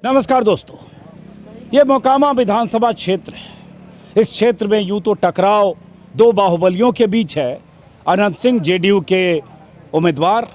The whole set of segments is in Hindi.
नमस्कार दोस्तों, ये मोकामा विधानसभा क्षेत्र है। इस क्षेत्र में यूं तो टकराव दो बाहुबलियों के बीच है। अनंत सिंह जेडीयू के उम्मीदवार,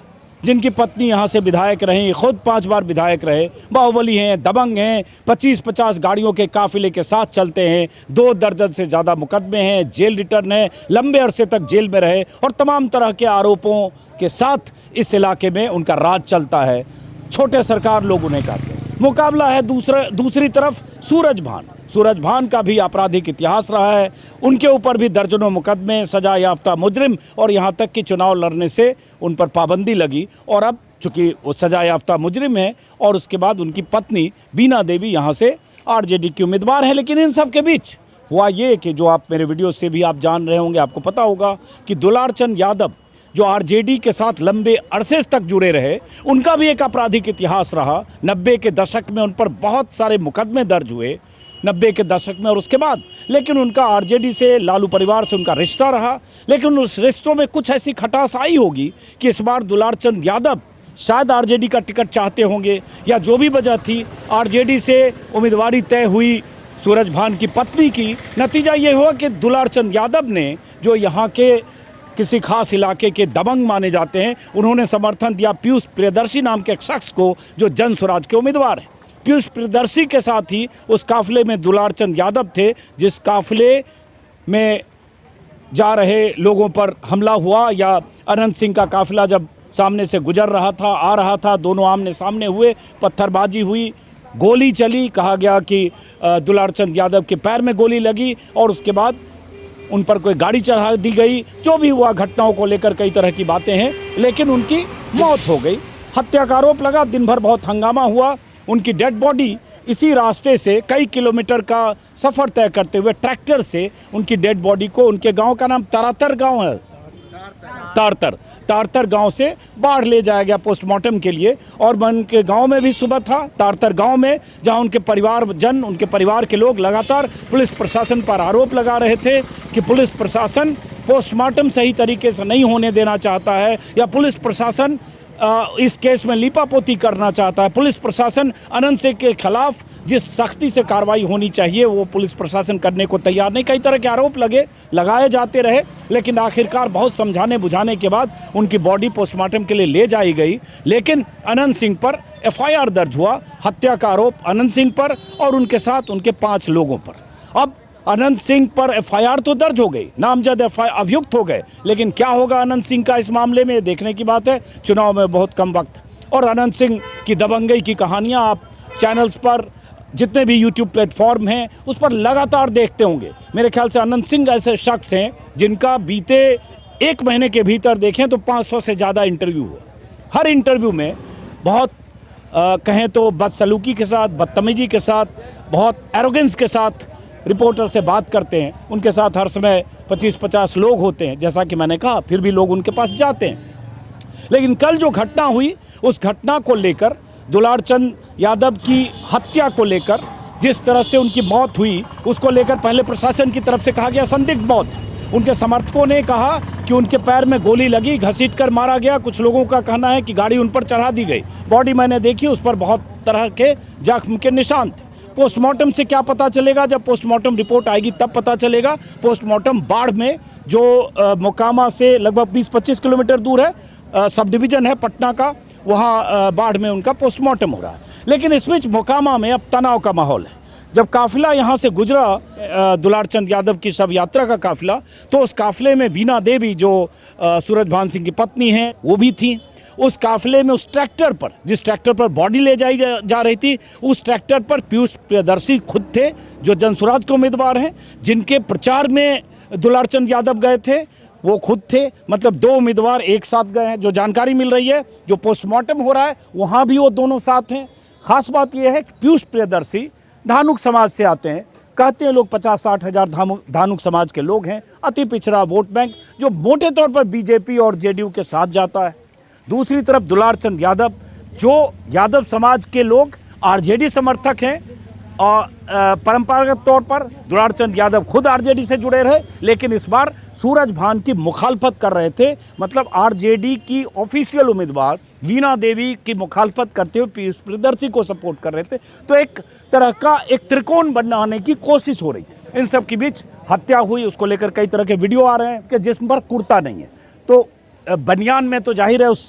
जिनकी पत्नी यहाँ से विधायक रहीं, खुद 5 बार विधायक रहे, बाहुबली हैं, दबंग हैं, 25-50 गाड़ियों के काफिले के साथ चलते हैं, 2 दर्जन से ज़्यादा मुकदमे हैं, जेल रिटर्न है, लंबे अरसे तक जेल में रहे और तमाम तरह के आरोपों के साथ इस इलाके में उनका राज चलता है। छोटे सरकार लोग उन्हें कहते हैं। मुकाबला है दूसरी तरफ सूरज भान का भी आपराधिक इतिहास रहा है। उनके ऊपर भी दर्जनों मुकदमे, सजा याफ्ता मुजरिम और यहाँ तक कि चुनाव लड़ने से उन पर पाबंदी लगी। और अब चूंकि वो सजा याफ्ता मुजरिम है और उसके बाद उनकी पत्नी बीना देवी यहाँ से आरजेडी की उम्मीदवार है। लेकिन इन सब के बीच हुआ ये कि जो आप मेरे वीडियो से भी आप जान रहे होंगे, आपको पता होगा कि दुलारचंद यादव जो आरजेडी के साथ लंबे अरसे तक जुड़े रहे, उनका भी एक आपराधिक इतिहास रहा। 90 के दशक में उन पर बहुत सारे मुकदमे दर्ज हुए, 90 के दशक में और उसके बाद। लेकिन उनका आरजेडी से, लालू परिवार से उनका रिश्ता रहा। लेकिन उस रिश्तों में कुछ ऐसी खटास आई होगी कि इस बार दुलारचंद यादव शायद आरजेडी का टिकट चाहते होंगे, या जो भी वजह थी, आरजेडी से उम्मीदवारी तय हुई सूरज भान की पत्नी की। नतीजा ये हुआ कि दुलारचंद यादव ने, जो यहाँ के किसी खास इलाके के दबंग माने जाते हैं, उन्होंने समर्थन दिया पीयूष प्रियदर्शी नाम के एक शख्स को, जो जन स्वराज के उम्मीदवार हैं। पीयूष प्रियदर्शी के साथ ही उस काफिले में दुलारचंद यादव थे, जिस काफिले में जा रहे लोगों पर हमला हुआ, या अनंत सिंह का काफिला जब सामने से गुजर रहा था, आ रहा था, दोनों आमने सामने हुए, पत्थरबाजी हुई, गोली चली। कहा गया कि दुलारचंद यादव के पैर में गोली लगी और उसके बाद उन पर कोई गाड़ी चढ़ा दी गई। जो भी हुआ, घटनाओं को लेकर कई तरह की बातें हैं, लेकिन उनकी मौत हो गई। हत्या का आरोप लगा, दिन भर बहुत हंगामा हुआ। उनकी डेड बॉडी इसी रास्ते से कई किलोमीटर का सफ़र तय करते हुए ट्रैक्टर से उनकी डेड बॉडी को, उनके गांव का नाम तारातर गांव है, तारतर गांव से बाढ़ ले जाया गया पोस्टमार्टम के लिए। और मैं उनके गांव में भी सुबह था, तारतर गांव में, जहां उनके परिवारजन, उनके परिवार के लोग लगातार पुलिस प्रशासन पर आरोप लगा रहे थे कि पुलिस प्रशासन पोस्टमार्टम सही तरीके से नहीं होने देना चाहता है, या पुलिस प्रशासन इस केस में लीपापोती करना चाहता है। पुलिस प्रशासन अनंत सिंह के खिलाफ जिस सख्ती से कार्रवाई होनी चाहिए वो पुलिस प्रशासन करने को तैयार नहीं। कई तरह के आरोप लगाए जाते रहे, लेकिन आखिरकार बहुत समझाने बुझाने के बाद उनकी बॉडी पोस्टमार्टम के लिए ले जाई गई। लेकिन अनंत सिंह पर एफआईआर दर्ज हुआ, हत्या का आरोप अनंत सिंह पर और उनके साथ उनके 5 लोगों पर। अब अनंत सिंह पर एफआईआर तो दर्ज हो गई, नामजद अभियुक्त हो गए, लेकिन क्या होगा अनंत सिंह का इस मामले में, देखने की बात है। चुनाव में बहुत कम वक्त, और अनंत सिंह की दबंगई की कहानियां आप चैनल्स पर, जितने भी यूट्यूब प्लेटफॉर्म हैं, उस पर लगातार देखते होंगे। मेरे ख्याल से अनंत सिंह ऐसे शख्स हैं जिनका बीते 1 महीने के भीतर देखें तो 500 से ज़्यादा इंटरव्यू हुआ। हर इंटरव्यू में बहुत कहें तो बदसलूकी के साथ, बदतमीजी के साथ, बहुत एरोगेंस के साथ रिपोर्टर से बात करते हैं। उनके साथ हर समय 25-50 लोग होते हैं, जैसा कि मैंने कहा, फिर भी लोग उनके पास जाते हैं। लेकिन कल जो घटना हुई, उस घटना को लेकर, दुलारचंद यादव की हत्या को लेकर, जिस तरह से उनकी मौत हुई, उसको लेकर पहले प्रशासन की तरफ से कहा गया संदिग्ध मौत। उनके समर्थकों ने कहा कि उनके पैर में गोली लगी, घसीट कर मारा गया। कुछ लोगों का कहना है कि गाड़ी उन पर चढ़ा दी गई। बॉडी मैंने देखी, उस पर बहुत तरह के जख्म के निशान थे। पोस्टमार्टम से क्या पता चलेगा? जब पोस्टमार्टम रिपोर्ट आएगी तब पता चलेगा। पोस्टमार्टम बाढ़ में, जो मोकामा से लगभग 20-25 किलोमीटर दूर है, सब डिवीज़न है पटना का, वहाँ बाढ़ में उनका पोस्टमार्टम हो रहा है। लेकिन इस बीच मोकामा में अब तनाव का माहौल है। जब काफिला यहाँ से गुजरा, दुलारचंद यादव की शव यात्रा का काफिला, तो उस काफिले में बीना देवी, जो सूरज भान सिंह की पत्नी हैं, वो भी थी। उस काफिले में, उस ट्रैक्टर पर, जिस ट्रैक्टर पर बॉडी ले जाई जा रही थी, उस ट्रैक्टर पर पीयूष प्रियदर्शी खुद थे, जो जन स्वराज के उम्मीदवार हैं, जिनके प्रचार में दुलारचंद यादव गए थे, वो खुद थे। मतलब 2 उम्मीदवार एक साथ गए हैं। जो जानकारी मिल रही है, जो पोस्टमार्टम हो रहा है, वहाँ भी वो दोनों साथ हैं। खास बात यह है कि पीयूष प्रियदर्शी धानुक समाज से आते हैं। कहते हैं लोग 50-60 हज़ार धानुक समाज के लोग हैं, अति पिछड़ा वोट बैंक, जो मोटे तौर पर बीजेपी और जेडीयू के साथ जाता है। दूसरी तरफ दुलारचंद यादव, जो यादव समाज के लोग आरजेडी समर्थक हैं, और परंपरागत तौर पर दुलार चंद यादव खुद आरजेडी से जुड़े रहे, लेकिन इस बार सूरज भान की मुखालफत कर रहे थे। मतलब आरजेडी की ऑफिशियल उम्मीदवार वीणा देवी की मुखालफत करते हुए पीयूष प्रियदर्शी को सपोर्ट कर रहे थे। तो एक तरह का एक त्रिकोण बनाने की कोशिश हो रही थी। इन सब के बीच हत्या हुई, उसको लेकर कई तरह के वीडियो आ रहे हैं कि जिसम पर कुर्ता नहीं है, तो बनियान में तो जाहिर है उस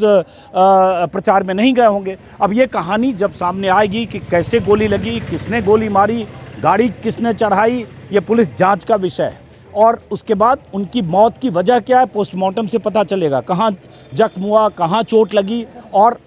प्रचार में नहीं गए होंगे। अब ये कहानी जब सामने आएगी कि कैसे गोली लगी, किसने गोली मारी, गाड़ी किसने चढ़ाई, ये पुलिस जांच का विषय है। और उसके बाद उनकी मौत की वजह क्या है, पोस्टमार्टम से पता चलेगा। कहाँ जख्म हुआ, कहाँ चोट लगी, और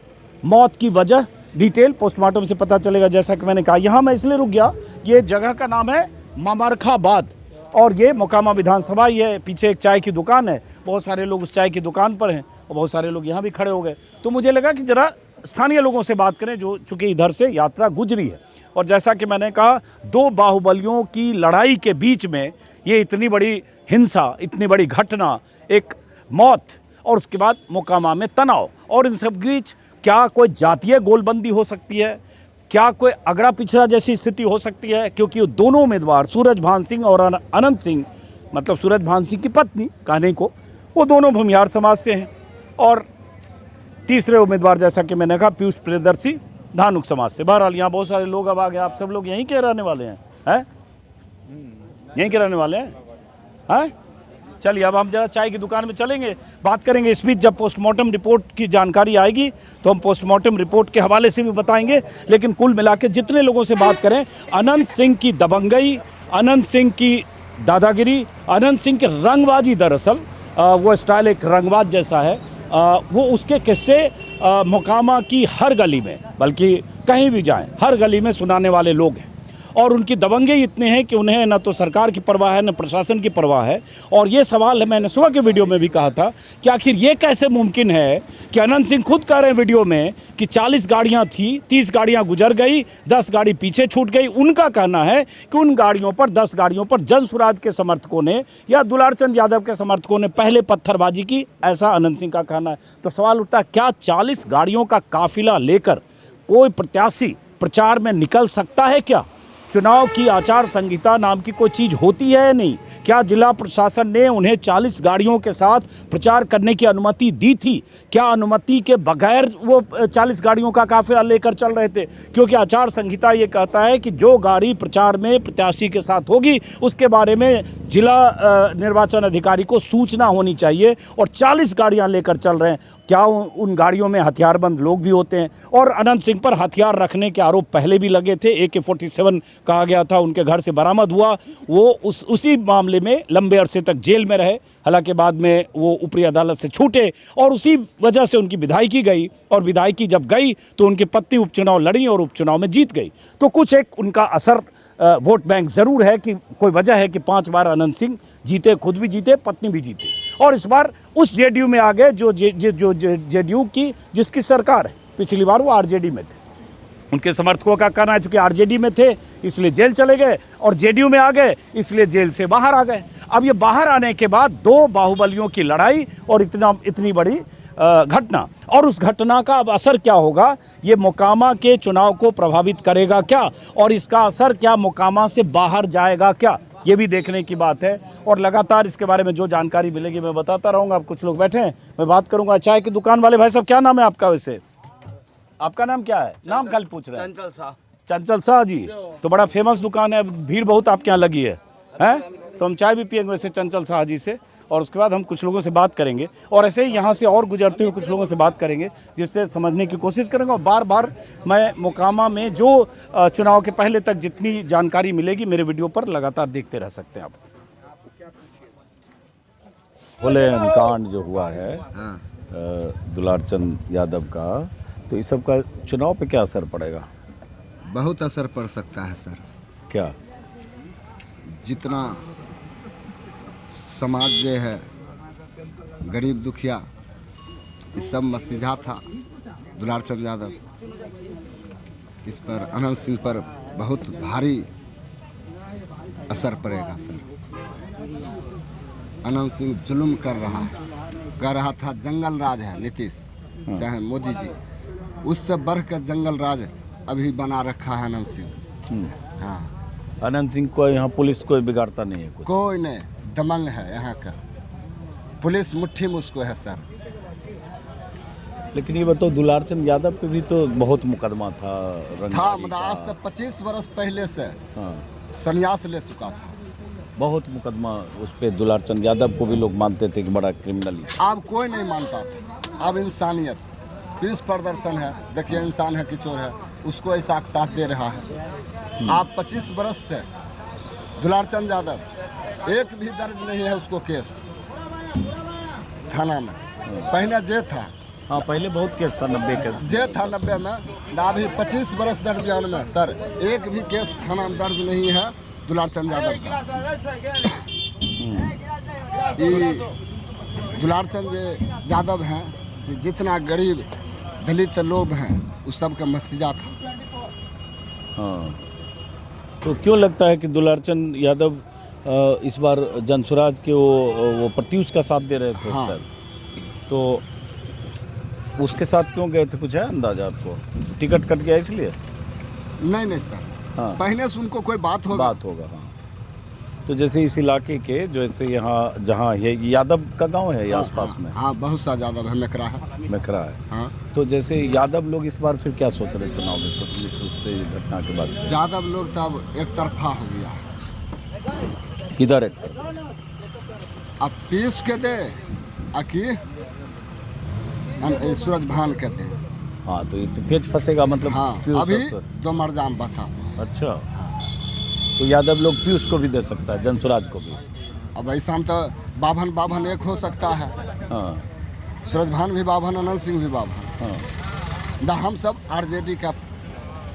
मौत की वजह डिटेल पोस्टमार्टम से पता चलेगा। जैसा कि मैंने कहा, यहाँ मैं इसलिए रुक गया, ये जगह का नाम है ममरखाबाद और ये मोकामा विधानसभा ही है। पीछे एक चाय की दुकान है, बहुत सारे लोग उस चाय की दुकान पर हैं और बहुत सारे लोग यहाँ भी खड़े हो गए। तो मुझे लगा कि ज़रा स्थानीय लोगों से बात करें जो चूँकि इधर से यात्रा गुजरी है। और जैसा कि मैंने कहा, दो बाहुबलियों की लड़ाई के बीच में ये इतनी बड़ी हिंसा, इतनी बड़ी घटना, एक मौत और उसके बाद मोकामा में तनाव, और इन सब बीच क्या कोई जातीय गोलबंदी हो सकती है, क्या कोई अगड़ा पिछड़ा जैसी स्थिति हो सकती है? क्योंकि दोनों उम्मीदवार सूरज भान सिंह और अनंत सिंह, मतलब सूरज भान सिंह की पत्नी कहने को, वो दोनों भूमिहार समाज से हैं। और तीसरे उम्मीदवार जैसा कि मैंने कहा पीयूष प्रियदर्शी धानुक समाज से। बहरहाल यहाँ बहुत सारे लोग अब आ गए। आप सब लोग यहीं के रहने वाले हैं? यहीं के रहने वाले हैं? चलिए अब हम जरा चाय की दुकान में चलेंगे, बात करेंगे। इस बीच जब पोस्टमार्टम रिपोर्ट की जानकारी आएगी तो हम पोस्टमार्टम रिपोर्ट के हवाले से भी बताएंगे। लेकिन कुल मिला के जितने लोगों से बात करें, अनंत सिंह की दबंगई, अनंत सिंह की दादागिरी, अनंत सिंह की रंगबाजी, दरअसल वो स्टाइल एक रंगबाज जैसा है, वो उसके किस्से मोकामा की हर गली में, बल्कि कहीं भी जाएं हर गली में सुनाने वाले लोग हैं। और उनकी दबंगे इतने हैं कि उन्हें न तो सरकार की परवाह है, न प्रशासन की परवाह है। और ये सवाल है, मैंने सुबह के वीडियो में भी कहा था कि आखिर ये कैसे मुमकिन है कि अनंत सिंह खुद कह रहे हैं वीडियो में कि 40 गाड़ियां थी, 30 गाड़ियां गुजर गई, 10 गाड़ी पीछे छूट गई। उनका कहना है कि उन गाड़ियों पर, 10 गाड़ियों पर जन सुराज के समर्थकों ने या दुलार चंद यादव के समर्थकों ने पहले पत्थरबाजी की, ऐसा अनंत सिंह का कहना है। तो सवाल उठता है, क्या 40 गाड़ियों का काफिला लेकर कोई प्रत्याशी प्रचार में निकल सकता है? क्या चुनाव की आचार संहिता नाम की कोई चीज़ होती है या नहीं? क्या जिला प्रशासन ने उन्हें 40 गाड़ियों के साथ प्रचार करने की अनुमति दी थी? क्या अनुमति के बगैर वो 40 गाड़ियों का काफिला लेकर चल रहे थे? क्योंकि आचार संहिता ये कहता है कि जो गाड़ी प्रचार में प्रत्याशी के साथ होगी उसके बारे में जिला निर्वाचन अधिकारी को सूचना होनी चाहिए। और 40 गाड़ियाँ लेकर चल रहे हैं। क्या उन गाड़ियों में हथियारबंद लोग भी होते हैं? और अनंत सिंह पर हथियार रखने के आरोप पहले भी लगे थे। AK-47 कहा गया था उनके घर से बरामद हुआ। वो उसी मामले में लंबे अरसे तक जेल में रहे। हालांकि बाद में वो ऊपरी अदालत से छूटे और उसी वजह से उनकी विधायकी गई। और विधायकी जब गई तो उनकी पत्नी उपचुनाव लड़ी और उपचुनाव में जीत गई। तो कुछ एक उनका असर वोट बैंक ज़रूर है कि कोई वजह है कि 5 बार अनंत सिंह जीते, खुद भी जीते, पत्नी भी जीती। और इस बार उस जेडीयू में आ गए जो जेडीयू की जिसकी सरकार है। पिछली बार वो आरजेडी में थे। उनके समर्थकों का कहना है चूँकि आरजेडी में थे इसलिए जेल चले गए, और जेडीयू में आ गए इसलिए जेल से बाहर आ गए। अब ये बाहर आने के बाद दो बाहुबलियों की लड़ाई और इतनी बड़ी घटना, और उस घटना का अब असर क्या होगा, ये मोकामा के चुनाव को प्रभावित करेगा क्या, और इसका असर क्या मोकामा से बाहर जाएगा क्या, ये भी देखने की बात है। और लगातार इसके बारे में जो जानकारी मिलेगी मैं बताता रहूँगा। अब कुछ लोग बैठे हैं, मैं बात करूँगा। चाय की दुकान वाले भाई साहब, क्या नाम है आपका? वैसे आपका नाम क्या है? नाम खाली पूछ रहे हैं। चंचल शाह जी, तो बड़ा फेमस दुकान है, भीड़ बहुत आपके यहाँ लगी है, हैं? तो हम चाय भी पियेंगे वैसे चंचल शाह जी से, और उसके बाद हम कुछ लोगों से बात करेंगे। और ऐसे ही यहाँ से और गुजरते हुए कुछ लोगों से बात करेंगे जिससे समझने की कोशिश करेंगे। और बार बार मैं मोकामा में जो चुनाव के पहले तक जितनी जानकारी मिलेगी मेरे वीडियो पर लगातार देखते रह सकते हैं आप। बोले कांड जो हुआ है दुलार चंद यादव का, तो इस सब का चुनाव पे क्या असर पड़ेगा? बहुत असर पड़ सकता है सर। क्या? जितना समाज जो है गरीब दुखिया इस सब मसीहा था दुलार चंद यादव, इस पर अनंत सिंह पर बहुत भारी असर पड़ेगा सर। अनंत सिंह जुल्म कर रहा था। जंगल राज है नीतीश चाहे मोदी जी, उससे बढ़ कर जंगल राज अभी बना रखा है अनंत सिंह। हाँ, अनंत सिंह को यहाँ पुलिस कोई बिगाड़ता नहीं है कुछ? कोई नहीं, दमंग है यहाँ का, पुलिस मुट्ठी में उसको है सर। लेकिन ये बताओ, दुलारचंद यादव पे भी तो बहुत मुकदमा था मतलब आज से 25 वर्ष पहले से हाँ, संन्यास ले चुका था। बहुत मुकदमा उस पे। दुलारचंद यादव को भी लोग मानते थे कि बड़ा क्रिमिनल ही। अब कोई नहीं मानता था। अब इंसानियत, पीस प्रदर्शन है, देखिए इंसान है कि चोर है, उसको ऐसा साथ दे रहा है। आप 25 वर्ष से दुलारचंद यादव एक भी दर्ज नहीं है उसको केस थाना में। पहले जे था, हाँ पहले बहुत केस था, 90 के जे था 90 में, अभी 25 वर्ष दरमियान में सर एक भी केस थाना में दर्ज नहीं है दुलारचंद यादव का। ये दुलारचंद यादव हैं कि जितना गरीब दलित लोग हैं उस सब का मसीहा था। हाँ, तो क्यों लगता है कि दुलारचंद यादव इस बार जनसुराज के वो प्रत्युष का साथ दे रहे थे? हाँ। सर, तो उसके साथ क्यों गए थे, कुछ है अंदाजा आपको? टिकट कट गया इसलिए? नहीं सर, हाँ, पहले से उनको कोई बात होगा। हाँ। तो जैसे इस इलाके के, जैसे यहाँ जहाँ ये यादव का गांव है, हाँ, आसपास में हाँ बहुत सा यादव है, मेकरा है। मेखरा है। हाँ, तो जैसे यादव लोग इस बार फिर क्या सोच रहे चुनाव में, स्वतंत्र रूप से घटना के बाद? यादव लोग तो अब एक तरफा हो गया है। किधर है? अब पीस के दे अकी सूरज भान के दे। हाँ, तो ये तो पेच फंसेगा मतलब। हाँ, पीयूष अभी सर। दो मरजाम बसा। अच्छा, तो यादव लोग पीयूष को भी दे सकता है, जनसुराज को भी? अब ऐसा में तो बाभन एक हो सकता है। हाँ सूरज भान भी बाभन, अनंत सिंह भी बाभन। हाँ, हम सब आरजेडी का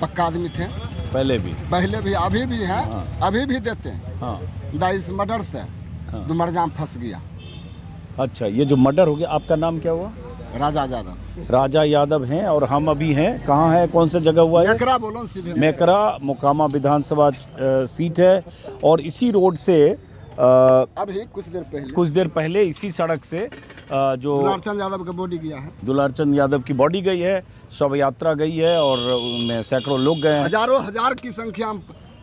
पक्का आदमी थे, पहले भी अभी भी हैं। हाँ। अभी भी देते हैं। हाँ। इस मर्डर से हाँ। दो मरजाम फंस गया। अच्छा, ये जो मर्डर हो गया, आपका नाम क्या हुआ? राजा यादव। राजा यादव हैं, और हम अभी हैं कहाँ है, कौन सा जगह हुआ है? मेकरा बोलो सीधे। मेकरा मोकामा विधानसभा सीट है, और इसी रोड से अभी कुछ देर पहले इसी सड़क से जो दुलारचंद यादव का बॉडी गया है। दुलारचंद यादव की बॉडी गई है, शव यात्रा गई है, और उनमें सैकड़ों लोग गए हैं। हजारों हजार की संख्या में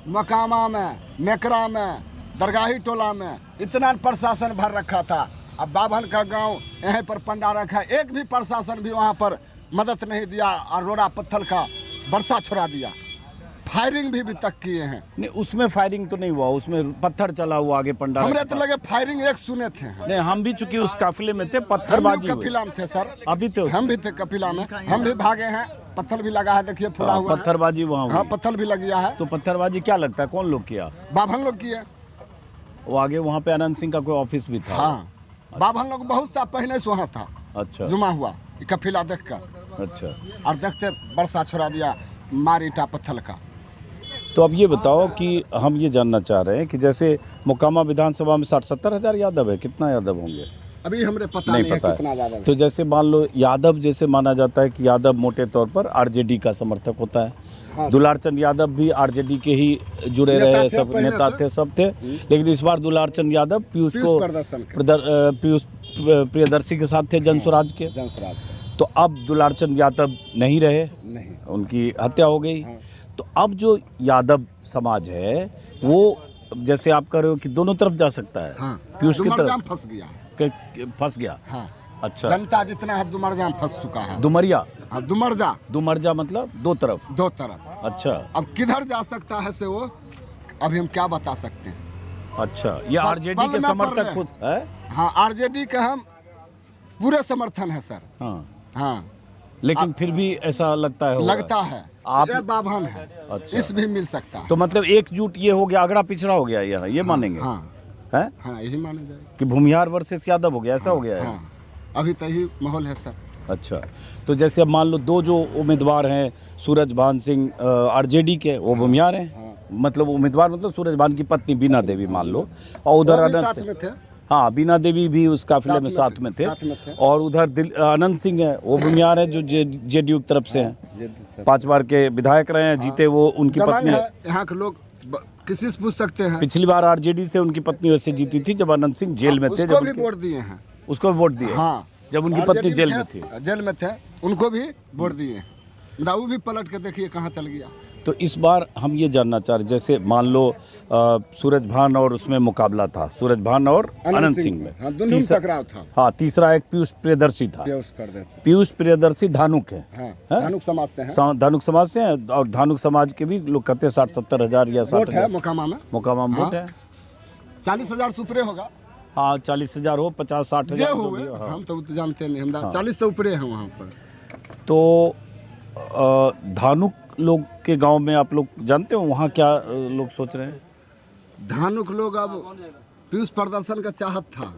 मकामा में, मेकरा में, दरगाही टोला में इतना प्रशासन भर रखा था। अब बाभन का गांव यहीं पर पंडा रखा, एक भी प्रशासन भी वहां पर मदद नहीं दिया, और रोड़ा पत्थर का बरसा छोड़ा दिया। फायरिंग भी तक किए हैं। नहीं, उसमें फायरिंग तो नहीं हुआ, उसमें पत्थर चला हुआ आगे पंडा। हमरे तो लगे फायरिंग एक सुने थे। नहीं, हम भी चूंकि उस काफिले में थे, पत्थरबाजी हुई। कपिला में थे सर, अभी तो हम भी थे कपिला में, हम भी भागे हैं। पत्थर भी लगा है, देखिए फुला हुआ है। पत्थरबाजी वहाँ हाँ, हुई। पत्थर भी लग गया है। तो पत्थरबाजी क्या लगता है कौन लोग किया? बाभन लोग किए। वो आगे वहाँ पे अनंत सिंह का कोई ऑफिस भी था। हाँ, बाभन लोग बहुत सा पहले से वहाँ था। अच्छा, जुमा हुआ कफिला देख कर, अच्छा। और देखते बरसा छोड़ा दिया मार ईटा पत्थर का। तो अब ये बताओ कि हम ये जानना चाह रहे हैं कि जैसे मोकामा विधानसभा में 60-70 हज़ार यादव है, कितना यादव होंगे? अभी हमरे पता नहीं नहीं है पता कितना है। ज्यादा। तो जैसे मान लो यादव, जैसे माना जाता है कि यादव मोटे तौर पर आरजेडी का समर्थक होता है। हाँ। दुलारचंद यादव भी आरजेडी के ही जुड़े नेता रहे, थे, सब पहले नेता से। थे, सब थे। लेकिन इस बार दुलारचंद यादव पीयूष को पीयूष प्रियदर्शी के साथ थे, जनसुराज के। तो अब दुलारचंद यादव नहीं रहे, नहीं, उनकी हत्या हो गई। हाँ। तो अब जो यादव समाज है वो, जैसे आप कह रहे हो कि दोनों तरफ जा सकता है। हाँ। पीयूष की दुमरजाम तरफ फंस गया। फंस गया। हाँ, अच्छा, जनता जितना है दुमरजाम फंस चुका है। दुमरिया। हाँ, दुमरजा मतलब दो तरफ। दो तरफ। अच्छा, अब किधर जा सकता है से वो अभी हम क्या बता सकते हैं। अच्छा, ये आरजेडी के समर्थक खुद है। हाँ, आरजेडी का हम पूरे समर्थन है सर। हाँ, हाँ, लेकिन फिर भी ऐसा लगता है लगता है आप ये बाभन है। अच्छा, इस भी मिल सकता है। तो मतलब एकजुट ये हो गया, अगड़ा पिछड़ा हो गया, ये मानेंगे? हाँ, है हाँ, यही माना जाए कि भूमिहार वर्सेस यादव हो गया, ऐसा हो गया है। हाँ, अभी तो यही माहौल है सर। अच्छा, तो जैसे अब मान लो दो जो उम्मीदवार हैं, सूरज भान सिंह आरजेडी के, वो भूमिहार हैं। मतलब उम्मीदवार मतलब सूरज भान की पत्नी बीना देवी मान लो, और उधर अनंत साथ में थे। हाँ, बीना देवी भी उस काफिले में साथ में थे। और उधर अनंत सिंह है, वो भूमिहार है, जो जेडीयू की तरफ से हैं, 5 बार के विधायक रहे हैं, जीते वो। उनकी पत्नी है। यहाँ के लोग किसी से पूछ सकते हैं। पिछली बार आरजेडी से उनकी पत्नी वैसे जीती थी जब अनंत सिंह जेल में थे। उसको भी वोट दिए हैं। उसको भी वोट दिए। हाँ, जब उनकी पत्नी जेल में थी। जेल में थे, उनको भी वोट दिए। दाऊ भी पलट के देखिए कहाँ चल गया। तो इस बार हम ये जानना चाह रहे, जैसे मान लो सूरजभान और उसमें मुकाबला था, सूरजभान और अनंत सिंह में। हाँ, दोनों में टकराव था। हाँ, तीसरा एक पीयूष प्रियदर्शी था। पीयूष प्रियदर्शी धानुक है। हाँ, धानुक समाज से हैं। धानुक समाज से हैं, और धानुक समाज के भी लोग कहते हैं 60-70 हज़ार या 60 है मोकामा में। मोकामा में वोट है। 40,000 से ऊपर होगा। हाँ, 40,000 हो, 50-60 हज़ार हो। हम तो जानते नहीं, हम 40 से ऊपर हैं वहाँ पर। तो धानुक लोग के गांव में आप लोग जानते हो वहाँ क्या लोग सोच रहे हैं? धानुक लोग अब पीयूष प्रदर्शन का चाहत था,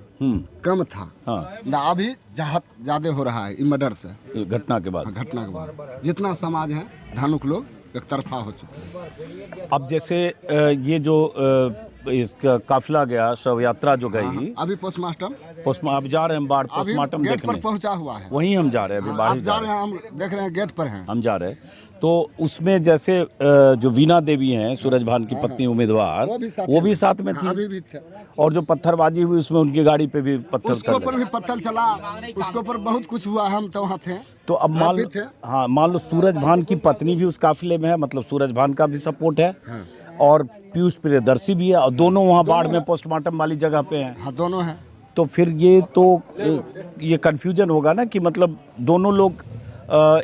कम था। हाँ, ना अभी चाहत ज्यादा हो रहा है मर्डर से, घटना के बाद। घटना के बाद जितना समाज है धानुक लोग एक तरफा हो चुके हैं। अब जैसे ये जो इसका काफिला गया, शव यात्रा जो गई, अभी पोस्टमार्टम अब जा रहे हैं बाढ़ पोस्टमार्टम गेट देखने पर पहुंचा हुआ है। वहीं हम जा रहे हैं, अभी बाहर जा रहे हैं, हम देख रहे हैं गेट पर हैं, हम जा रहे हैं। तो उसमें जैसे जो वीना देवी हैं, सूरजभान की पत्नी उम्मीदवार, वो भी साथ में थी। अभी भी थे। और जो पत्थरबाजी हुई उसमें उनकी गाड़ी पे भी पत्थर, उसके ऊपर भी पत्थर चला, उसके ऊपर बहुत कुछ हुआ, हम तो वहाँ थे। तो अब मान लो सूरजभान की पत्नी भी उस काफिले में है, मतलब सूरजभान का भी सपोर्ट है, और पीयूष प्रियदर्शी भी है, और दोनों वहाँ बाढ़ में पोस्टमार्टम वाली जगह पे हैं। हाँ, दोनों हैं। तो फिर ये कंफ्यूजन होगा ना कि मतलब दोनों लोग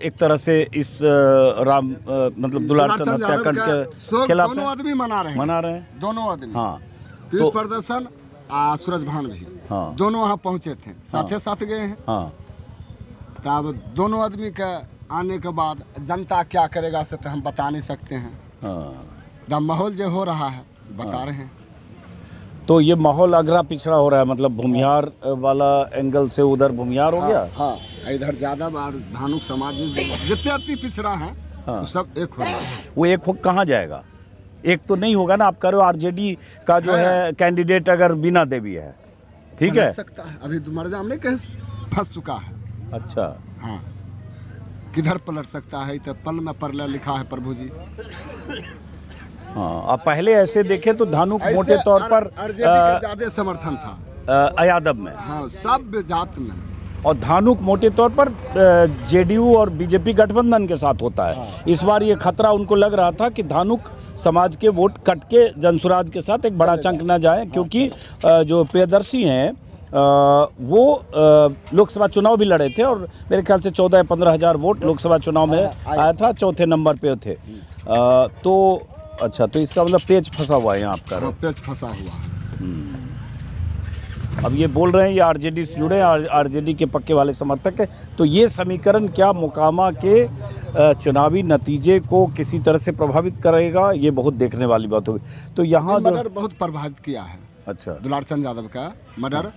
एक तरह से इस मतलब दुलारचंद हत्याकांड के खिलाफ दोनों आदमी मना रहे हैं दोनों आदमी। हाँ, पीयूष प्रदर्शन सूरजभान भी, हाँ, दोनों वहाँ पहुँचे थे, साथे साथ गए हैं। हाँ, तब दोनों आदमी के आने के बाद जनता क्या करेगा से तो हम बता नहीं सकते हैं। हाँ, माहौल जो हो रहा है बता रहे हैं। तो ये माहौल अगरा पिछड़ा हो रहा है, मतलब भूमिहार वाला एंगल से उधर भूमिहार हो गया। हाँ, इधर ज्यादा बार धानुक समाज जितने अति पिछड़ा है, हाँ, सब एक हो रहा है। वो एक हो कहाँ जाएगा? एक तो नहीं होगा ना। आप कह रहे हो आरजेडी का जो है कैंडिडेट अगर वीना देवी है, ठीक है, सकता है। अभी मरजाम नहीं कहीं फंस चुका है। अच्छा, हाँ, किधर पलट सकता है? तो पल में परला लिखा है प्रभु जी। हाँ, अब पहले ऐसे देखे तो धानुक मोटे तौर पर ज्यादा समर्थन था यादव में। हाँ, सब जात में। और धानुक मोटे तौर पर जेडीयू और बीजेपी गठबंधन के साथ होता है। हाँ। इस बार ये खतरा उनको लग रहा था कि धानुक समाज के वोट कट के जनसुराज के साथ एक बड़ा चंक न जाए, क्योंकि जो प्रियदर्शी हैं वो लोकसभा चुनाव भी लड़े थे, और मेरे ख्याल से 14-15 हज़ार वोट लोकसभा चुनाव में आया था, चौथे नंबर पे थे। तो अच्छा, तो इसका मतलब पेच फंसा हुआ है यहाँ आपका। पेच फंसा हुआ है। अब ये बोल रहे हैं ये आरजेडी से जुड़े, आरजेडी के पक्के वाले समर्थक है। तो ये समीकरण क्या मोकामा के चुनावी नतीजे को किसी तरह से प्रभावित करेगा, ये बहुत देखने वाली बात होगी। तो यहाँ मर्डर बहुत प्रभावित किया है। अच्छा, दुलारचंद यादव का मर्डर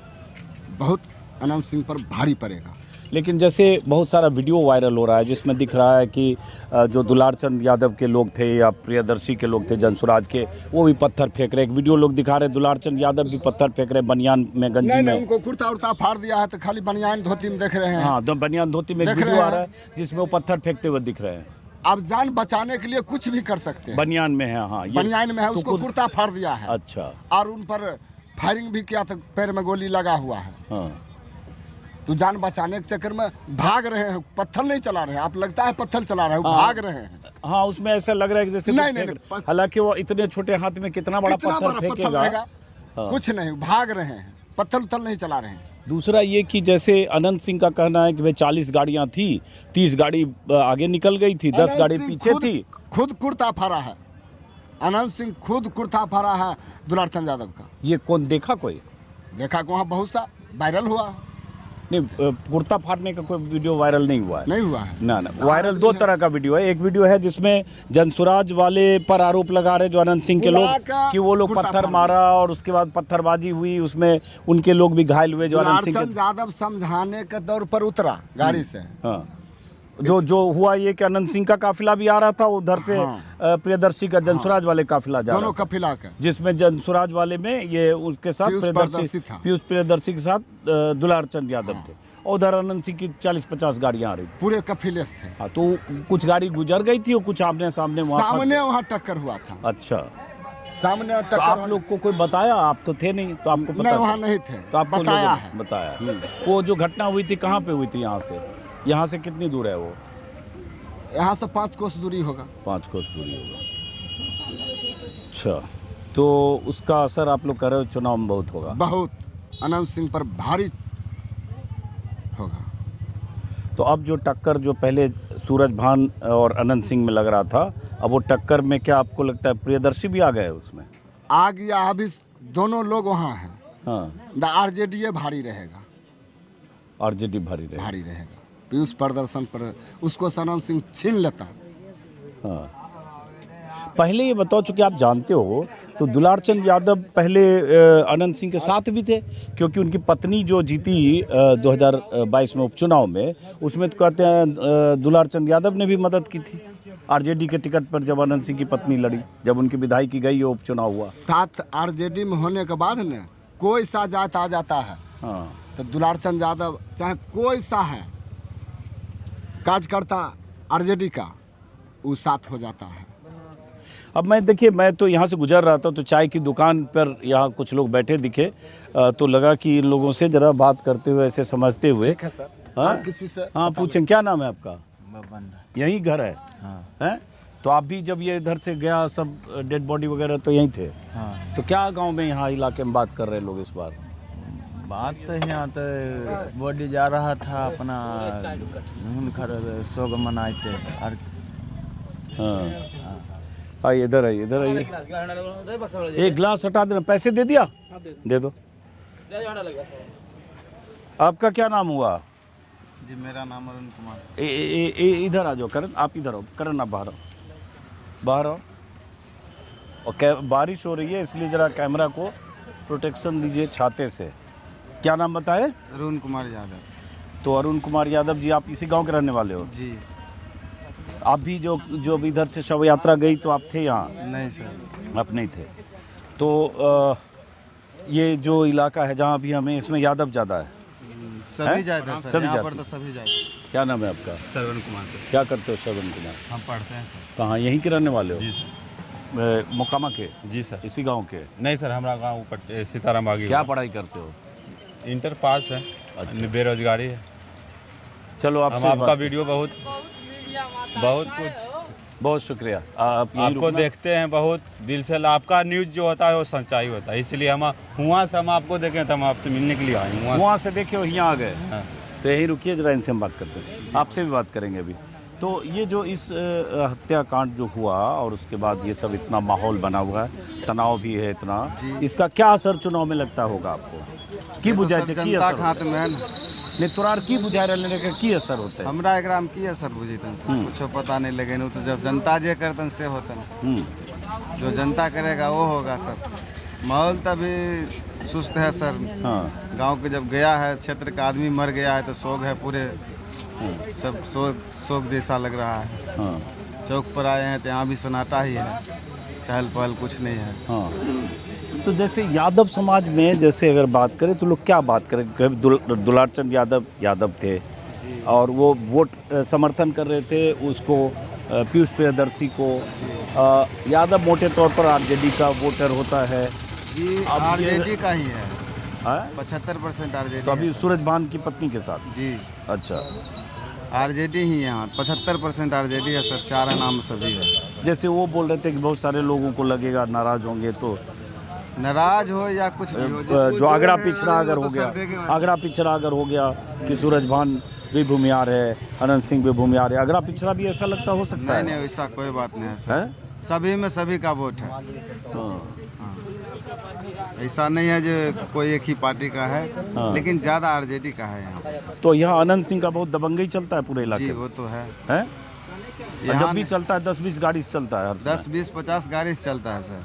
बहुत अनंत सिंह पर भारी पड़ेगा। लेकिन जैसे बहुत सारा वीडियो वायरल हो रहा है जिसमें दिख रहा है कि जो दुलारचंद यादव के लोग थे या प्रियदर्शी के लोग थे जनसुराज के, वो भी पत्थर फेंक रहे। एक वीडियो लोग दिखा रहे दुलारचंद यादव भी पत्थर फेंक रहे बनियान में, गंजी में। उनको कुर्ता उर्ता फाड़ दिया है तो खाली बनियान धोती में देख रहे हैं। हाँ, तो बनियान धोती में एक वीडियो आ रहा है जिसमें वो पत्थर फेंकते हुए दिख रहे हैं। आप जान बचाने के लिए कुछ भी कर सकते हैं। बनियान में है। हाँ, बनियान में है, उसको कुर्ता फाड़ दिया है। अच्छा, और उन पर फायरिंग भी किया तो पैर में गोली लगा हुआ है। हाँ, तो जान बचाने के चक्कर में भाग रहे हैं, पत्थर नहीं चला रहे हैं। आप लगता है पत्थर चला रहे हैं, भाग रहे हैं। हाँ, उसमें ऐसा लग रहा है कि जैसे नहीं, हालांकि वो इतने छोटे हाथ में कितना बड़ा पत्थर फेंकेगा। हाँ, कुछ नहीं, भाग रहे हैं, पत्थर नहीं चला रहे हैं। दूसरा ये कि जैसे अनंत सिंह का कहना है कि भाई 40 गाड़ियां थी, 30 गाड़ी आगे निकल गई थी, 10 गाड़ी पीछे थी। खुद कुर्ता फाड़ा है अनंत सिंह, खुद कुर्ता फाड़ा है दुलारचंद यादव का। ये कौन देखा? कोई देखा? वहाँ बहुत सा वायरल हुआ। नहीं, कुर्ता फाड़ने का कोई वीडियो वायरल नहीं हुआ है। नहीं हुआ है ना। वायरल दो तरह का वीडियो है। एक वीडियो है जिसमें जनसुराज वाले पर आरोप लगा रहे जो अनंत सिंह के लोग कि वो लोग पत्थर मारा और उसके बाद पत्थरबाजी हुई, उसमें उनके लोग भी घायल हुए। जो अनंत सिंह यादव समझाने के दौर पर उतरा गाड़ी से। हाँ, जो हुआ ये कि अनंत सिंह का काफिला भी आ रहा था उधर से। हाँ, प्रियदर्शी का जनसुराज वाले काफिला जा दोनों काफिला का, जिसमें जनसुराज वाले में ये उसके साथ पीयूष प्रियदर्शी के साथ दुलारचंद यादव थे, और उधर अनंत सिंह की 40-50 गाड़ियां आ रही थी, पूरे काफिले थे। हाँ, तो कुछ गाड़ी गुजर गई थी और कुछ आमने सामने वहाँ टक्कर हुआ था। अच्छा, सामने टक्कर। आप लोग को कोई बताया? आप तो थे नहीं, तो आपको पता? वहाँ नहीं थे, तो आपको बताया। वो जो घटना हुई थी कहाँ पे हुई थी? यहाँ से कितनी दूर है वो? यहाँ से 5 कोस दूरी होगा। 5 कोस दूरी होगा। अच्छा, तो उसका असर आप लोग कह रहे हो चुनाव में बहुत होगा? बहुत, अनंत सिंह पर भारी होगा। तो अब जो टक्कर जो पहले सूरजभान और अनंत सिंह में लग रहा था, अब वो टक्कर में क्या आपको लगता है प्रियदर्शी भी आ गए उसमें? आ गया, अभी दोनों लोग वहाँ हैं। हाँ, आरजेडी भारी रहेगा। आरजेडी भारी रहेगा। पीयूष प्रदर्शन पर उसको अनंत सिंह छीन लेता। हाँ, पहले ये बताओ, चूंकि आप जानते हो तो दुलारचंद यादव पहले अनंत सिंह के साथ भी थे, क्योंकि उनकी पत्नी जो जीती 2022 में उपचुनाव में, उसमें तो कहते हैं दुलारचंद यादव ने भी मदद की थी आरजेडी के टिकट पर, जब अनंत सिंह की पत्नी लड़ी, जब उनकी विधायकी गई वो उपचुनाव हुआ। साथ आरजेडी में होने के बाद न कोई सा जात आ जाता है। हाँ, तो दुलारचंद यादव चाहे कोई सा है कार्यकर्ता आरजेडी का, वो साथ हो जाता है। अब देखिए, मैं तो यहाँ से गुजर रहा था तो चाय की दुकान पर यहाँ कुछ लोग बैठे दिखे, तो लगा कि इन लोगों से जरा बात करते हुए, ऐसे समझते हुए। ठीक है सर। हाँ, किसी से हाँ पूछें, क्या नाम है आपका? यही घर है? हाँ। हैं? तो आप भी जब ये इधर से गया, सब डेड बॉडी वगैरह तो यहीं थे? हाँ। तो क्या गांव में यहाँ इलाके में बात कर रहे लोग इस बार? बात तो यहाँ तो बॉडी जा रहा था अपना शोग मनाए थे। और हाँ, इधर आइए, इधर आइए। एक गिलास हटा देना। पैसे दे दिया? दे दो। आपका क्या नाम हुआ? जी, मेरा नाम अरुण कुमार। इधर आ जाओ करण, आप इधर आओ। करण आप बाहर आओ, बाहर आओ। और बारिश हो रही है इसलिए ज़रा कैमरा को प्रोटेक्शन दीजिए छाते से। क्या नाम बताए? अरुण कुमार यादव। तो अरुण कुमार यादव जी, आप इसी गांव के रहने वाले हो? जी। आप भी जो इधर से शव यात्रा गई तो आप थे यहाँ? नहीं सर, आप नहीं थे। तो ये जो इलाका है जहाँ भी हमें, इसमें यादव ज़्यादा है? सभी जाते सर, सभी यहाँ जाते। पर तो सभी जाते। क्या नाम है आपका? श्रवण कुमार। क्या करते हो श्रवण कुमार? हम पढ़ते हैं सर। कहाँ, यहीं के रहने वाले हो? जी सर। मोकामा के? जी सर। इसी गांव के? नहीं सर, हमारा गाँव सीताराम बागी। क्या पढ़ाई करते हो? इंटर पास है। बेरोजगारी है। चलो हम आपका वीडियो बहुत कुछ, बहुत शुक्रिया। आप आपको देखते हैं बहुत दिल से। आपका न्यूज़ जो होता है वो सच्चाई होता है, इसलिए हम वहाँ से हम आपको देखें तो हम आपसे मिलने के लिए आए हैं। वहाँ से देखे हो, यहाँ आ गए? हाँ। तो यहीं रुकिए, जरा इनसे हम बात करते हैं। आपसे भी बात करेंगे अभी। तो ये जो इस हत्याकांड जो हुआ और उसके बाद ये सब इतना माहौल बना हुआ है, तनाव भी है इतना, इसका क्या असर चुनाव में लगता होगा आपको? की बुझाई थे? की असर हाथ में है ना, नहीं तोरार की बुझाई रहने का की असर होता है? हमरा एकरा में की असर बुझेतन सर, कुछ पता नहीं लगे। तो जब जनता जे करतन से होतन, जो जनता करेगा वो होगा सर। माहौल तभी सुस्त है सर। हाँ, गांव के जब गया है, क्षेत्र का आदमी मर गया है तो शोक है पूरे, सब शोक जैसा लग रहा है। हाँ, चौक पर आए हैं तो यहाँ भी सन्नाटा ही है, चहल पहल कुछ नहीं है। हाँ। तो जैसे यादव समाज में जैसे अगर बात करें तो लोग क्या बात करें? दुलारचंद यादव थे और वो वोट समर्थन कर रहे थे उसको, पीयूष प्रियदर्शी को। यादव मोटे तौर पर आरजेडी का वोटर होता है जी, आरजेडी का ही है। 75% आरजेडी। तो अभी सूरजभान की पत्नी के साथ? जी। अच्छा, आरजेडी ही है। 75% आरजेडी है सर, 4 नाम सभी है। जैसे वो बोल रहे थे कि बहुत सारे लोगों को लगेगा नाराज होंगे, तो नाराज हो या कुछ भी हो, जो आगरा पिछड़ा अगर हो गया, आगरा पिछड़ा अगर हो गया कि सूरजभान भी भूमियार है, अनंत सिंह भी भूमियार है, आगरा पिछड़ा भी ऐसा लगता हो सकता है? नहीं, ऐसा कोई बात नहीं है सर। सभी में सभी का वोट है। ऐसा नहीं है जो कोई एक ही पार्टी का है। लेकिन ज्यादा आरजेडी का है यहाँ। तो यहाँ अनंत सिंह का बहुत दबंगई चलता है पूरे इलाके जी, में? वो तो है। जब भी चलता है 10-20 गाड़ी से चलता है? 10-20-50 गाड़ी से चलता है सर।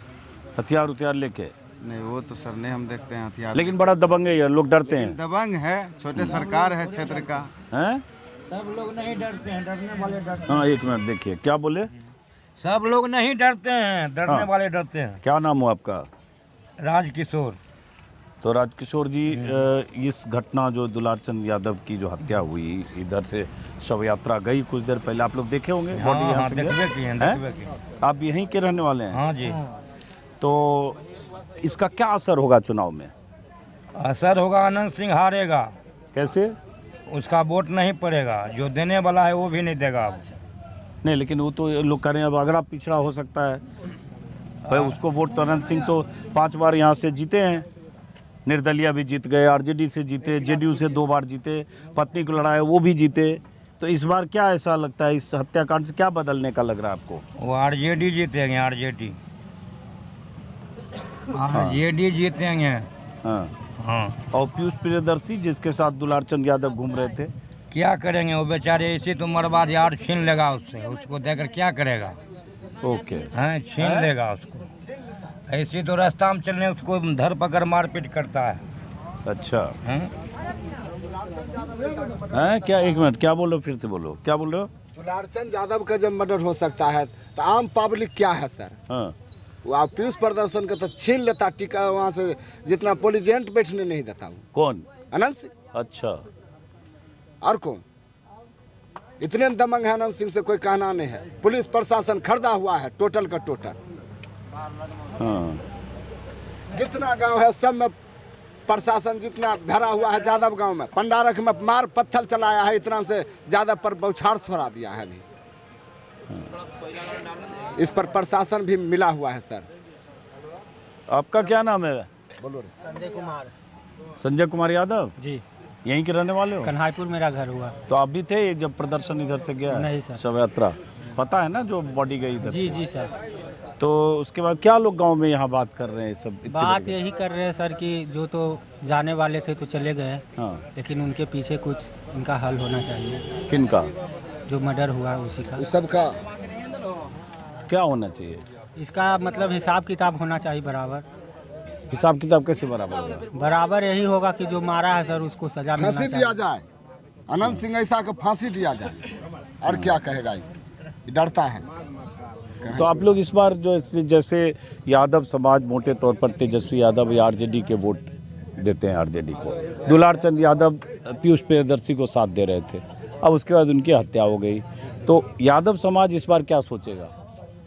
हथियार लेके? नहीं, वो तो सर नहीं हम देखते हैं हथियार। लेकिन बड़ा दबंगई है, लोग डरते हैं। दबंग है, छोटे सरकार है क्षेत्र का। हैं? सब लोग नहीं डरते हैं, डरने वाले डरते हाँ, एक मिनट देखिए, क्या बोले? सब लोग नहीं डरते हैं, डरने वाले डरते हैं। क्या नाम हो आपका? राजकिशोर। तो राजकिशोर जी, इस घटना जो दुलारचंद यादव की जो हत्या हुई, इधर से शव यात्रा गई कुछ देर पहले, आप लोग देखे होंगे? बॉडी यहाँ से गया? आप यहीं के रहने वाले हैं? हाँ जी। तो इसका क्या असर होगा चुनाव में? असर होगा, अनंत सिंह हारेगा। कैसे? उसका वोट नहीं पड़ेगा, जो देने वाला है वो भी नहीं देगा अब। नहीं, लेकिन वो तो लोग कह रहे हैं अब अगड़ा पिछड़ा हो सकता है भाई, उसको वोट तो अनंत सिंह तो 5 बार यहाँ से जीते हैं, निर्दलीय भी जीत गए, आरजेडी से जीते, जेडीयू से 2 बार जीते, पत्नी को लड़ाया वो भी जीते। तो इस बार क्या ऐसा लगता है, इस हत्याकांड से क्या बदलने का लग रहा है आपको? वो आरजेडी जीतेंगे, आरजेडी आरजेडी जीतेंगे। हाँ हाँ, और पीयूष प्रियदर्शी जिसके साथ दुलारचंद यादव घूम रहे थे, क्या करेंगे वो बेचारे, इसी तो मरबाद यार छीन लेगा उससे, उसको देकर क्या करेगा? ओके, हैं, छीन लेगा उसको, ऐसी तो रास्ता में चलने उसको धर पकड़ मारपीट करता है। अच्छा हैं? हैं क्या, एक मिनट, क्या बोलो, फिर से बोलो, क्या बोल रहे हो? दुलारचंद यादव का जब मर्डर हो सकता है तो आम पब्लिक क्या है सर? हाँ, वो आप पीयूष प्रदर्शन का तो छीन लेता टिका, वहाँ से जितना पुलिस एजेंट बैठने नहीं देता वो। कौन? अनंत सिंह। अच्छा, और कौन? इतने दमंग है अनंत सिंह से कोई कहना नहीं है। पुलिस प्रशासन खरीदा हुआ है टोटल का टोटल। हाँ, जितना गांव है सब में प्रशासन जितना भरा हुआ है यादव गांव में, पंडारक में मार पत्थर चलाया है, इतना से ज्यादा पर बौछार छोड़ा दिया है अभी। इस पर प्रशासन भी मिला हुआ है सर। आपका क्या नाम है? बोलो रे। संजय कुमार संजय कुमार यादव, जी, यहीं के रहने वाले हो? कन्हाईपुर मेरा घर हुआ। तो आप भी थे जब प्रदर्शन इधर से गया? नहीं सर। शव यात्रा, पता है ना जो बॉडी गई इधर? जी जी सर। तो उसके बाद क्या लोग गांव में यहाँ बात कर रहे हैं सब? इतनी बात बड़ी- यही कर रहे हैं सर कि जो तो जाने वाले थे तो चले गए, हाँ, लेकिन उनके पीछे कुछ इनका हल होना चाहिए। किनका? जो मर्डर हुआ है उसी का, उस सब का क्या होना चाहिए? इसका मतलब हिसाब किताब होना चाहिए बराबर। हिसाब किताब कैसे बराबर होगा? बराबर यही होगा कि जो मारा है सर उसको सजा मिलना फांसी दिया चाहिए। जाए, अनंत सिंह ऐसा का फांसी दिया जाए। और क्या कहेगा ये डरता है। तो आप लोग इस बार जो जैसे यादव समाज मोटे तौर पर तेजस्वी यादव या आरजेडी के वोट देते हैं, आरजेडी को, दुलारचंद यादव पीयूष प्रियदर्शी को साथ दे रहे थे, अब उसके बाद उनकी हत्या हो गई, तो यादव समाज इस बार क्या सोचेगा?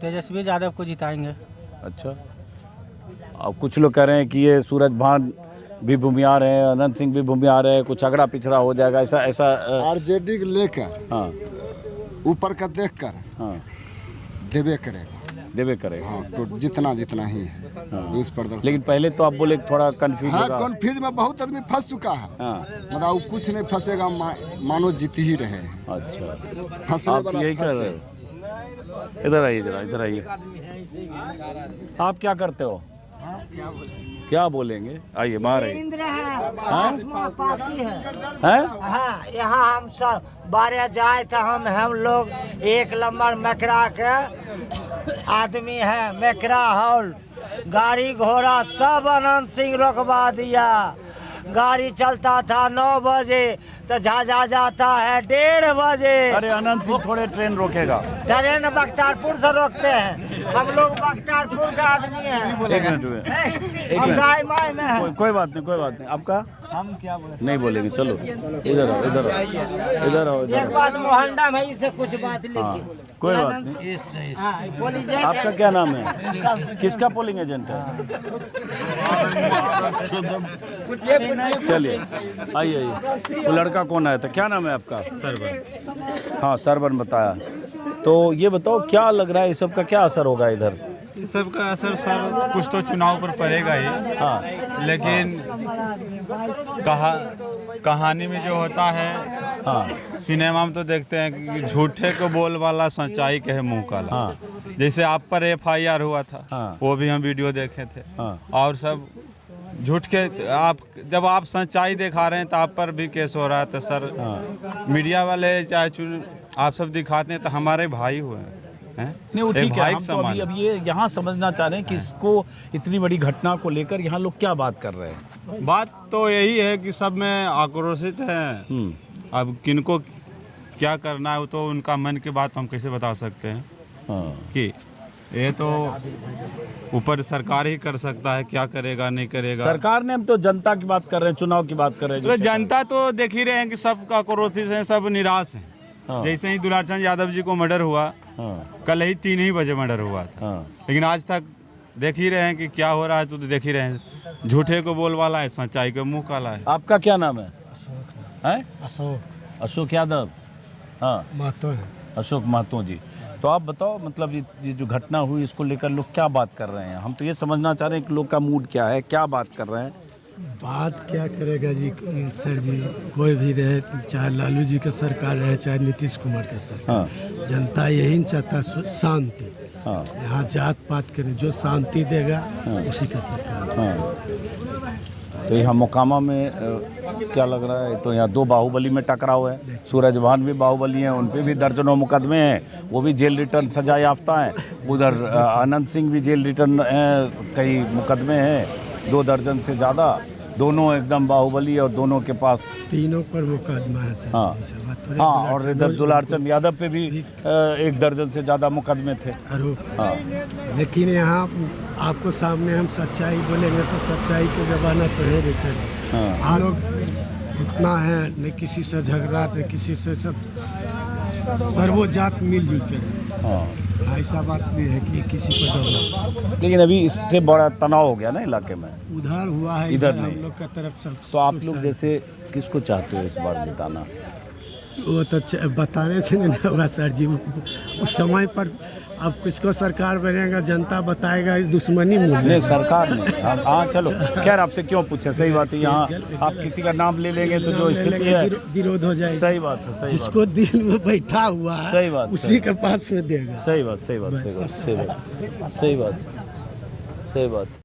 तेजस्वी यादव को जिताएंगे। अच्छा, अब कुछ लोग कह रहे हैं कि ये सूरज भान भी भूमियार हैं, अनंत सिंह भी भूमियार है, कुछ अगड़ा पिछड़ा हो जाएगा, ऐसा ऐसा आरजेडी को लेकर हाँ ऊपर का देख कर हाँ देवे करेगा। देवे करेगा। हाँ, तो जितना जितना ही है उस प्रदर्शन। लेकिन पहले तो आप बोले थोड़ा कंफ्यूज हाँ, होगा। कन्फ्यूज में बहुत आदमी फंस चुका है। हाँ, मतलब वो कुछ नहीं फंसेगा, मानो जीत ही रहे। अच्छा, फंसने आप वाला यही कर रहे हो? इधर आइए जरा, इधर आइए। आप क्या करते हो? क्या बोलेंगे? आइए बाहर आइए। हैं? हाँ, यहाँ हम सब बारे जाए तो हम लोग 1 नंबर मेकरा के आदमी है, मेकरा हॉल, गाड़ी घोड़ा सब अनंत सिंह रोकवा दिया। गाड़ी चलता था 9 बजे तो झाझा जाता है 1:30 बजे। अरे अनंत सिंह थोड़े ट्रेन रोकेगा। ट्रेन बख्तियारपुर से रोकते हैं, हम लोग बख्तियारपुर का आदमी हैं। एक मिनट में, एक हम मिनट, गाय माय में हैं। कोई बात नहीं, कोई बात नहीं। आपका हम क्या बोले? नहीं बोलेंगे, चलो इधर आओ, इधर आओ, इधर आओ, इधर एक आओ। बात मोहल्ला में इससे कुछ बात हाँ, लिखी। कोई बात नहीं। हाँ, बोलिए। आपका क्या नाम है? किसका पोलिंग एजेंट है? चलिए आइए आइए। वो लड़का कौन आया था, क्या नाम है आपका? सरवन। हाँ, सरवन बताया। तो ये बताओ क्या लग रहा है, इस सब का क्या असर होगा इधर? इस सब का असर सर कुछ तो चुनाव पर पड़ेगा ही। हाँ लेकिन कहानी में जो होता है, हाँ सिनेमा में तो देखते हैं कि झूठे को बोल वाला सच्चाई कहे मुंह काला। हाँ जैसे आप पर FIR हुआ था, हाँ। वो भी हम वीडियो देखे थे। हाँ। और सब झूठ के आप जब आप सच्चाई दिखा रहे हैं तो आप पर भी केस हो रहा है। तो सर मीडिया वाले चाहे आप सब दिखाते हैं तो हमारे भाई हुए हैं। नहीं, वो एक ठीक है। भाई हम के तो समान अभी ये यहाँ समझना चाह रहे हैं कि इसको, इतनी बड़ी घटना को लेकर यहाँ लोग क्या बात कर रहे हैं? बात तो यही है कि सब में आक्रोशित हैं। अब किनको क्या करना है वो तो उनका मन की बात हम कैसे बता सकते हैं हाँ। कि ये तो ऊपर सरकार ही कर सकता है, क्या करेगा नहीं करेगा। सरकार ने, हम तो जनता की बात कर रहे हैं, चुनाव की बात कर रहे हैं। तो जनता तो देख ही रहे हैं कि सब आक्रोशित हैं, सब निराश हैं। हाँ। जैसे ही दुलारचंद यादव जी को मर्डर हुआ, हाँ, कल ही 3 ही बजे मर्डर हुआ था। हाँ। लेकिन आज तक देख ही रहे हैं कि क्या हो रहा है। तो देख ही रहे हैं, झूठे को बोल वाला है, सच्चाई का मुंह काला है। आपका क्या नाम है? अशोक अशोक यादव। हाँ, महतो है। अशोक महतो जी। तो आप बताओ, मतलब ये जो घटना हुई इसको लेकर लोग क्या बात कर रहे हैं? हम तो ये समझना चाह रहे हैं कि लोग का मूड क्या है, क्या बात कर रहे हैं? बात क्या करेगा जी सर जी, कोई भी रहे, चाहे लालू जी का सरकार रहे चाहे नीतीश कुमार का सरकार, जनता यही नहीं चाहता शांति। यहाँ जात पात करे, जो शांति देगा उसी का सरकार। तो यहाँ मोकामा में क्या लग रहा है? तो यहाँ 2 बाहुबली में टकराव है। सूरजभान भी बाहुबली हैं, उन पे भी दर्जनों मुकदमे हैं, वो भी जेल रिटर्न सजा याफ्ता हैं। उधर आनंद सिंह भी जेल रिटर्न कई मुकदमे हैं, 2 दर्जन से ज़्यादा। दोनों एकदम बाहुबली और दोनों के पास तीनों पर मुकदमा है सर। हाँ, और इधर दुलारचंद यादव पे भी 1 दर्जन से ज़्यादा मुकदमे थे। लेकिन यहाँ आपको सामने हम सच्चाई बोलेंगे तो सच्चाई के जमाना तो है नहीं सर। हम लोग इतना है, न किसी से झगड़ा न किसी से, सब सर्वोजात मिलजुल के रहते। ऐसा बात नहीं है कि किसी को दबाव। लेकिन अभी इससे बड़ा तनाव हो गया ना इलाके में। उधर हुआ है, इधर हम नहीं। लोग का तरफ से। तो आप लोग जैसे किसको चाहते हो इस बार जिताना? वो तो बताने से नहीं होगा सर जी, उस समय पर अब किसको सरकार बनेगा जनता बताएगा, इस दुश्मनी में नहीं सरकार नहीं। हाँ चलो, खैर आपसे क्यों पूछे, सही बात है। यहाँ आप किसी का नाम ले लेंगे तो जो स्थिति है विरोध हो जाएगा। सही बात है, सही जिसको दिल में बैठा हुआ है सही बात, उसी के पास में देगा। सही बात, सही बात, सही बात, सही बात, सही बात, सही बात।